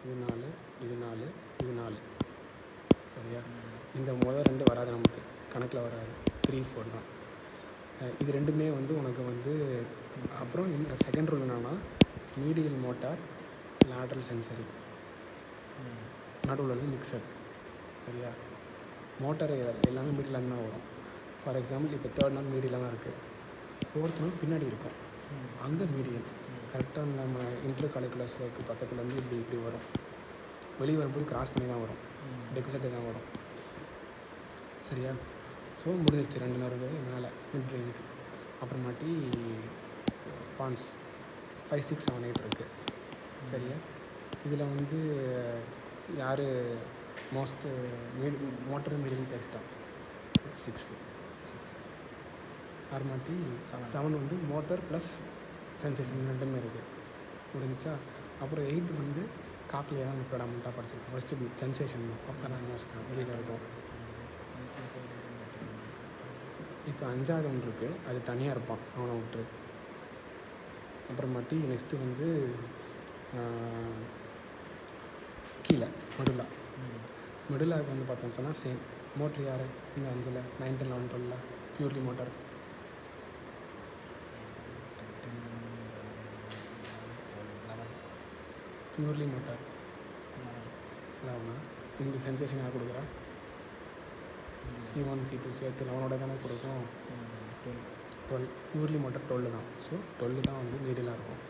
இது 4, இது 4, இது 4. சரியா? இந்த முதல் 2 வராது, நமக்கு கணக்கில் வராது. 3, 4 தான். இது ரெண்டுமே வந்து உனக்கு வந்து அப்புறம் இந்த செகண்ட் ரூல் என்னென்னா, மீடியல் மோட்டார், லேட்ரல் சென்சரி, நடுவில் வந்து மிக்சர். சரியா? மோட்டார் எல்லாமே மீடியில் தான் வரும். ஃபார் எக்ஸாம்பிள் இப்போ 3rd நாள் மீடியில் தான் இருக்குது, 4th நாள் பின்னாடி இருக்கும். அந்த மீடியல் கரெக்டாக நம்ம இன்டர் காலிகுலஸுக்கு பக்கத்தில் வந்து இப்படி வரும். வெளியே வரும்போது கிராஸ் பண்ணி தான் வரும், டெக்ஸெட்டு தான் வரும். சரியா? ஸோ முடிஞ்சிருச்சு 2 நரம்பு மேலே மிட் பிரெயினுக்கு. அப்புறமாட்டி பான்ஸ் 5, 6, 7, 8 இருக்குது. சரியா? இதில் வந்து யார் மோஸ்ட்டு மோட்டர் மீடியம் பேசிட்டான். 6 அப்புறமாட்டி 7 வந்து மோட்டர் ப்ளஸ் சென்சேஷன் ரெண்டுமே இருக்குது. முடிஞ்சா அப்புறம் 8 வந்து காக்லியாக தான் ப்ரடாமெண்ட்டாக படிச்சிருக்கோம். ஃபஸ்ட்டு சென்சேஷன் தான், அப்போ நான் யோசிக்கிறேன் வெளியில் இருக்கும். இப்போ 5வது ஒன்று இருக்குது, அது தனியாக இருப்பான், அவனை விட்டுரு. அப்புறமாட்டி நெக்ஸ்ட்டு வந்து கீழே மிடுலாவுக்கு வந்து பார்த்தோம்னு சொன்னால் சேம். மோட்ரு யார் இந்த 5ல் 9, 10, 11, 12 பியூர்லி மோட்டார். Purely motor 11. இந்த சென்சேஷன் யார் கொடுக்குறா? C1, C2 சேர்த்து 11ஓட தானே கொடுக்கும். 12. பியூர்லி மோட்டார் 12 தான். ஸோ 12 தான் வந்து மீடியலாக இருக்கும்.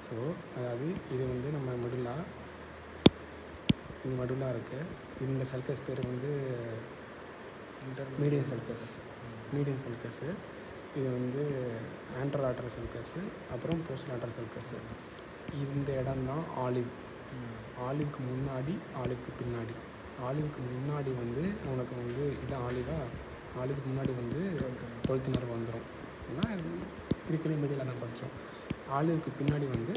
ஸோ அதாவது இது வந்து நம்ம மிடுலாக, இந்த மிடுலாக இருக்குது. இந்த சல்கஸ் பேர் வந்து மீடியன் சல்கஸ்ஸு. இது வந்து ஆன்ட்ரலாட்டர் சல்கஸ்ஸு, அப்புறம் போஸ்ட்லாட்டர் சல்கஸ்ஸு. இந்த இடம் தான் ஆலிவ்க்கு முன்னாடி, ஆலிவ்க்கு பின்னாடி. ஆலிவ்க்கு முன்னாடி வந்து உனக்கு வந்து இது ஆலிவுக்கு முன்னாடி வந்து 12th நர்வ் வந்துடும். ஏன்னா இருக்கிற மீடியில் தான் படித்தோம். ஆலிவுக்கு பின்னாடி வந்து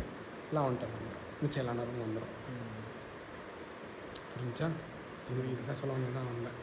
11th வந்துடும், மிச்சம் எல்லா நர்வும் வந்துடும். புரிஞ்சா? இதுதான் சொல்ல வேண்டியதான் வந்தேன்.